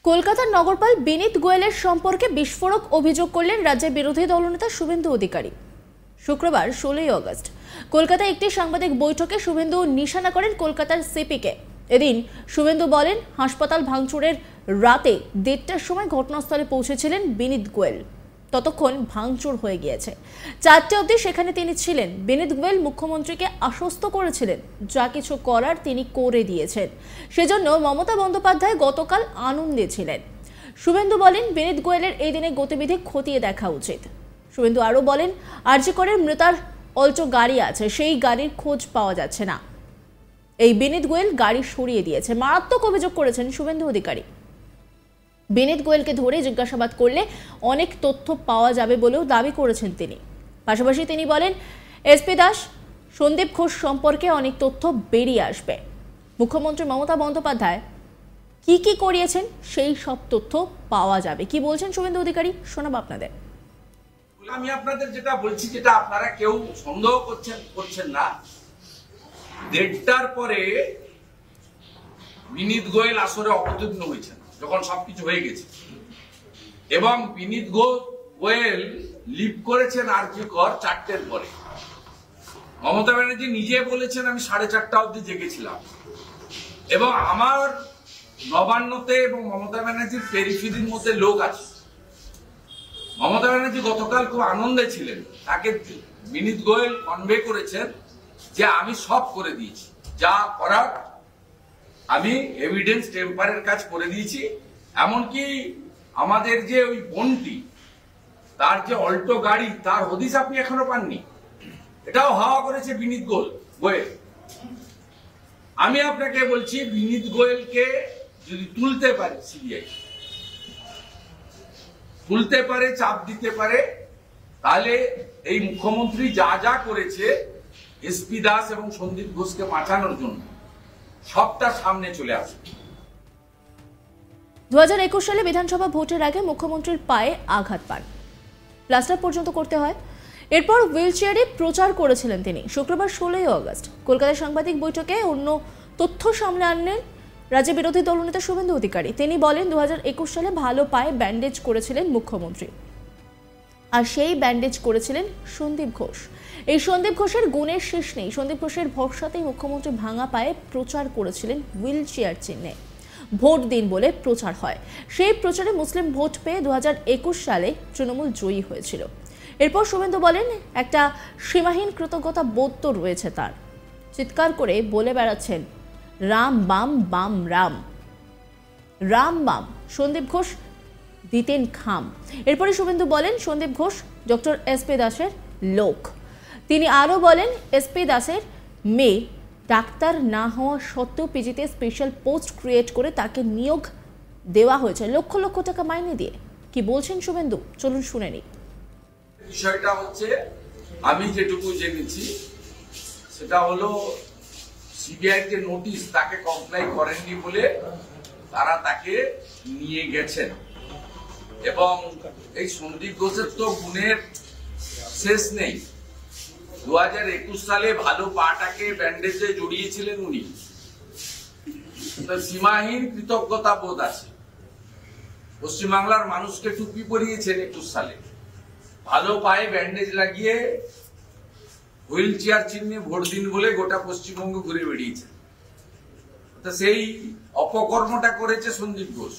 কলকাতার নগরপাল বিনীত গোয়েলের সম্পর্কে বিস্ফোরক অভিযোগ করলেন রাজ্যের বিরোধী দলনেতা শুভেন্দু অধিকারী। শুক্রবার 16 আগস্ট কলকাতায় একটি সাংবাদিক বৈঠকে শুভেন্দু নিশানা করেন কলকাতার সিপিকে। এদিন শুভেন্দু বলেন, হাসপাতাল ভাঙচুরের রাতে 1:30টার সময় ঘটনাস্থলে পৌঁছেছিলেন বিনীত গোয়েল। ততক্ষণ ভাঙচুর হয়ে গিয়েছে। 4টে অবধি সেখানে তিনি ছিলেন। বিনীত গোয়েল মুখ্যমন্ত্রীকে আশ্বস্ত করেছিলেন যা কিছু করার তিনি করে দিয়েছেন। সেজন্য মমতা বন্দ্যোপাধ্যায় গতকাল আনন্দে ছিলেন। শুভেন্দু বলেন, বিনীত গোয়েলের এই দিনে গতিবিধি খতিয়ে দেখা উচিত। শুভেন্দু আরও বলেন, আরজি করের মৃতার অল্টো গাড়ি আছে, সেই গাড়ির খোঁজ পাওয়া যাচ্ছে না। এই বিনীত গোয়েল গাড়ি সরিয়ে দিয়েছে। মারাত্মক অভিযোগ করেছেন শুভেন্দু অধিকারী। বিনীত গোয়েলকে ধরে জিজ্ঞাসাবাদ করলে অনেক তথ্য পাওয়া যাবে বলেও দাবি করেছেন তিনি। পাশাপাশি তিনি বলেন, এসপি দাস, সন্দীপ ঘোষ সম্পর্কে অনেক তথ্য বেরিয়ে আসবে। মুখ্যমন্ত্রী মমতা বন্দ্যোপাধ্যায় কি কি করিয়েছেন সেই সব তথ্য পাওয়া যাবে। কি বলছেন শুভেন্দু অধিকারী, শোনাবো আপনাদের। আমি আপনাদের যেটা বলছি, যেটা আপনারা কেউ সন্দেহ করছেন না, 1:30টার পরে বিনীত গোয়েল আসরে অবতীর্ণ হয়েছেন যখন সবকিছু হয়ে গেছে, এবং বিনীত গোয়েল লিভ করেছেন আরজি কর 4টের পরে। মমতা ব্যানার্জি নিজে বলেছেন, আমি 4:30টা অবধি জেগেছিলাম, এবং আমার নবান্নতে এবং মমতা ব্যানার্জির পেরিফেরির মধ্যে লোক আছে। মমতা ব্যানার্জি গতকাল খুব আনন্দে ছিলেন। তাকে বিনীত গোয়েল কনভে করেছেন যে আমি সব করে দিয়েছি, যা করার আমি এভিডেন্স টেম্পারের কাজ করে দিয়েছি। এমনকি আমাদের যে ওই বোনটি, তার যে অল্টো গাড়ি, তার হদিস আপনি এখনো পাননি, এটাও হাওয়া করেছে বিনীত গোয়েল। আমি আপনাকে বলছি, বিনীত গোয়েলকে যদি তুলতে পারে সিবিআই, তুলতে পারে, চাপ দিতে পারে, তাহলে এই মুখ্যমন্ত্রী যা যা করেছে এসপি দাস এবং সন্দীপ ঘোষকে বাঁচানোর জন্য, সবটা সামনে চলে আসবে। 2021 সালে বিধানসভা ভোটের আগে মুখ্যমন্ত্রীর পায়ে আঘাত পান, প্লাস্টার পর্যন্ত করতে হয়। এরপর হুইল চেয়ারে প্রচার করেছিলেন তিনি। শুক্রবার 16 আগস্ট কলকাতায় সাংবাদিক বৈঠকে অন্য তথ্য সামনে আনলেন রাজ্যের বিরোধী দলনেতা শুভেন্দু অধিকারী। তিনি বলেন, 2021 সালে ভালো পায়ে ব্যান্ডেজ করেছিলেন মুখ্যমন্ত্রী, আর সেই ব্যান্ডেজ করেছিলেন সন্দীপ ঘোষ। এই সন্দীপ ঘোষের গুণের শেষ নেই। সন্দীপ ঘোষের ভরসাতেই মুখ্যমন্ত্রী ভাঙা পায়ে প্রচার করেছিলেন হুইল চেয়ার চিহ্নে। ভোট দিন বলে প্রচার হয়। সেই প্রচারে মুসলিম ভোট পেয়ে 2021 সালে তৃণমূল জয়ী হয়েছিল। এরপর শুভেন্দু বলেন, একটা সীমাহীন কৃতজ্ঞতা বোধ তো রয়েছে তার। চিৎকার করে বলে বেড়াচ্ছেন, রাম বাম বাম রাম, রাম বাম। সন্দীপ ঘোষ দিতেন খাম। এরপরে শুভেন্দু বলেন, সন্দীপ ঘোষ ডক্টর এসপি দাসের লোক। তিনি আরও বলেন, এসপি দাসের মেয়ে ডাক্তার না হওয়া সত্ত্বেও পিজিতে স্পেশাল পোস্ট ক্রিয়েট করে তাকে নিয়োগ দেওয়া হয়েছে লক্ষ লক্ষ টাকা মাইনে দিয়ে। কি বলছেন শুভেন্দু, চলুন শুনে নিই। বিষয়টা হচ্ছে, আমি যেটুকু জেনেছি সেটা হলো, সিবিআই যে নোটিশ তাকে কমপ্লাই করেননি বলে তারা তাকে নিয়ে গেছেন। এবং এই সন্দীপ ঘোষের তো গুণের শেষ নেই। 2021 সালে ভালো পাটাকে ব্যান্ডেজে জড়িয়েছিলেন উনি। সীমাহীন কৃতজ্ঞতা বোধ আছে। পশ্চিমবাংলার মানুষকে টুপি পরিয়েছেন 21 সালে, ভালো পায়ে ব্যান্ডেজ লাগিয়ে হুইল চেয়ার চিহ্নে ভোট দিন বলে গোটা পশ্চিমবঙ্গ ঘুরে বেরিয়েছেন। সেই অপকর্মটা করেছে সন্দীপ ঘোষ,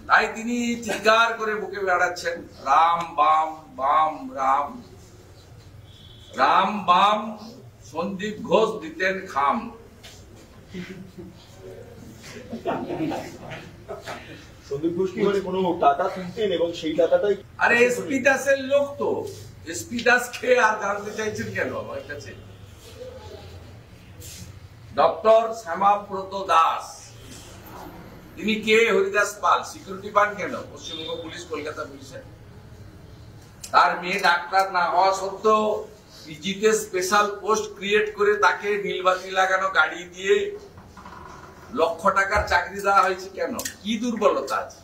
তাই তিনি চিৎকার করে বুকে বেড়াচ্ছেন, রাম বাম বাম রাম, রাম বাম সন্দীপ ঘোষ দিতেন খাম। সন্দীপ ঘোষ কি মানে কোনো টাকা তুলতেন এবং সেই টাকাটাই? আরে এসপি দাসের লোক তো, এসপি দাসকে আর জানতে চাইছেন কেন আমার কাছে? ডক্টর শ্যামাব্রত দাস, তিনি কে? হরিদাস পাল সিকিউরিটি পান কেন পশ্চিমবঙ্গ পুলিশ, কলকাতা পুলিশে? তার মেয়ে ডাক্তার না হওয়া সত্ত্বেও পিজিতে স্পেশাল পোস্ট ক্রিয়েট করে তাকে নীলবাতি লাগানো গাড়ি দিয়ে লক্ষ টাকার চাকরি দেওয়া হয়েছে কেন? কি দুর্বলতা আছে?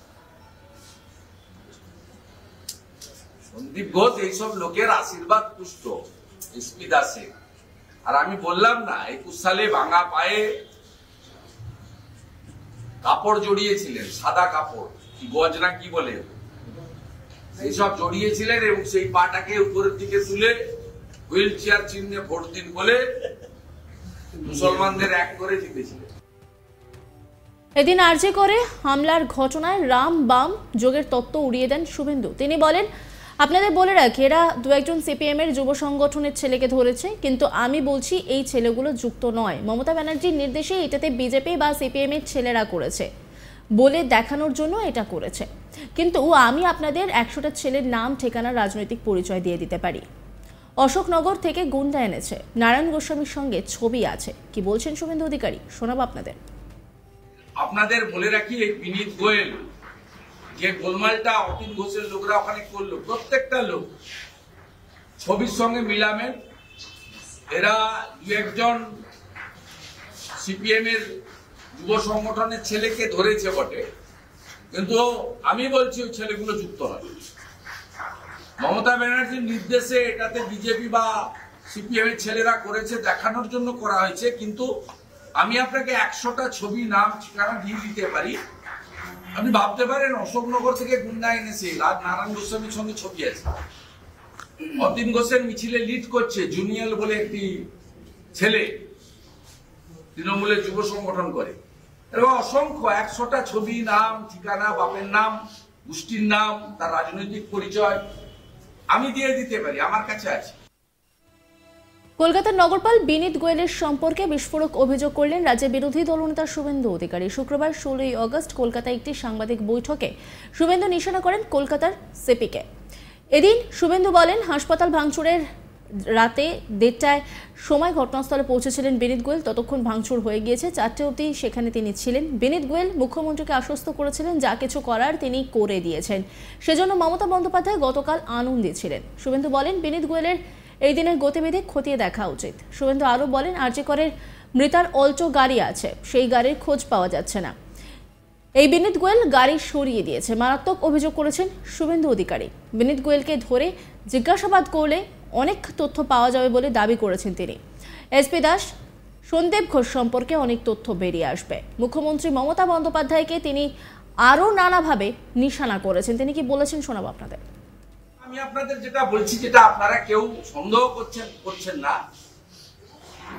সন্দীপ ঘোষ এইসব লোকের আশীর্বাদ পুষ্ট, এসপি দাসের। আর আমি বললাম না, 21 সালে ভাঙা পায়ে কাপড় জড়িয়েছিলেন, সাদা কাপড়, কি গজনা কি বলে, সেই সব জড়িয়েছিলেন এবং সেই পাটাকে উপরের দিকে তুলে হুইল চেয়ার চিহ্নে ভোট দিন বলে মুসলমানদের এক করে জিতেছিলেন। এদিন আরজে করে হামলার ঘটনায় রাম বাম যোগের তত্ত্ব উড়িয়ে দেন শুভেন্দু। তিনি বলেন, আপনাদের বলে রাখি, এরা দু একজন সিপিএম এর যুব সংগঠনের ছেলেকে ধরেছে, কিন্তু আমি বলছি এই ছেলেগুলো যুক্ত নয়। মমতা ব্যানার্জির নির্দেশে এটাতে বিজেপি বা সিপিএম এর ছেলেরা করেছে বলে দেখানোর জন্য এটা করেছে, কিন্তু আমি আপনাদের 100টা ছেলের নাম, ঠিকানা, রাজনৈতিক পরিচয় দিয়ে দিতে পারি। অশোকনগর থেকে গুন্ডা এনেছে, নারায়ণ গোস্বামীর সঙ্গে ছবি আছে। কি বলছেন শুভেন্দু অধিকারী, শোনাবো আপনাদের। আপনাদের বলে রাখি, এই বিনীত গোয়েল যে গোলমালটা অতীন ঘোষের লোকরা ওখানে করলো, প্রত্যেকটা লোক ছবির সঙ্গে মিলামেন। এরা দু একজন সিপিএম এর যুব সংগঠনের ছেলেকে ধরেছে বটে, কিন্তু আমি বলছি ওই ছেলেগুলো যুক্ত হয়। মমতা ব্যানার্জির নির্দেশে এটাতে বিজেপি বা সিপিএম এর ছেলেরা করেছে দেখানোর জন্য করা হয়েছে, কিন্তু আমি আপনাকে 100টা ছবি, নাম, ঠিকানা দিয়ে দিতে পারি। আপনি ভাবতে পারেন অশোকনগর থেকে গুন্ডা এনেছে, নারায়ণ গোস্বামীর সঙ্গে ছবি আছে। অতীন ঘোষের মিছিলে লিড করছে জুনিয়র বলে একটি ছেলে, তৃণমূলের যুব সংগঠন করে। এরকম অসংখ্য 100টা ছবি, নাম, ঠিকানা, বাপের নাম, গোষ্ঠীর নাম, তার রাজনৈতিক পরিচয় আমি দিয়ে দিতে পারি, আমার কাছে আছে। কলকাতার নগরপাল বিনীত গোয়েলের সম্পর্কে বিস্ফোরক অভিযোগ করলেন রাজ্যের বিরোধী দলনেতা শুভেন্দু অধিকারী। শুক্রবার 16ই আগস্ট কলকাতায় একটি সাংবাদিক বৈঠকে শুভেন্দু নিশানা করেন কলকাতার সিপিকে। এদিন শুভেন্দু বলেন, হাসপাতাল ভাঙচুরের রাতে 1:30টায় সময় ঘটনাস্থলে পৌঁছেছিলেন বিনীত গোয়েল। ততক্ষণ ভাঙচুর হয়ে গিয়েছে, 4টে অবধি সেখানে তিনি ছিলেন। বিনীত গোয়েল মুখ্যমন্ত্রীকে আশ্বস্ত করেছিলেন যা কিছু করার তিনি করে দিয়েছেন, সেজন্য মমতা বন্দ্যোপাধ্যায় গতকাল আনন্দে ছিলেন। শুভেন্দু বলেন, বিনীত গোয়েলের এই দিনের গতিবিধি খতিয়ে দেখা উচিত। শুভেন্দু আরও বলেন, আরজি করের মৃতার অল্টো গাড়ি আছে, সেই গাড়ির খোঁজ পাওয়া যাচ্ছে না। এই বিনীত গোয়েল গাড়ি সরিয়ে দিয়েছে, মারাত্মক অভিযোগ করেছেন শুভেন্দু অধিকারী। বিনীত গোয়েলকে ধরে জিজ্ঞাসাবাদ করলে অনেক তথ্য পাওয়া যাবে বলে দাবি করেছেন তিনি। এসপি দাস, সন্দীপ ঘোষ সম্পর্কে অনেক তথ্য বেরিয়ে আসবে। মুখ্যমন্ত্রী মমতা বন্দ্যোপাধ্যায়কে তিনি আরও নানাভাবে নিশানা করেছেন। তিনি কি বলেছেন শোনাবো আপনাদের। আমি আপনাদের যেটা বলছি, যেটা আপনারা কেউ সন্দেহ করছেন না,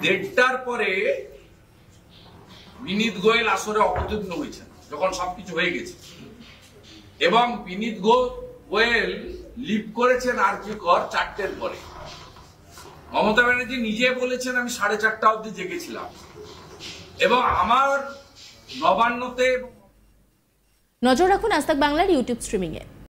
1:30টার পরে বিনীত গোয়েল আসরে অবতীর্ণ হয়েছেন যখন সবকিছু হয়ে গেছে, এবং বিনীত গোয়েল লিভ করেছেন আরজি কর 4টের পরে। মমতা ব্যানার্জি নিজে বলেছেন আমি 4:30টা অবধি জেগেছিলাম, এবং আমার নবান্নতে। নজর রাখুন আজ তাক বাংলার ইউটিউব স্ট্রিমিংয়ে।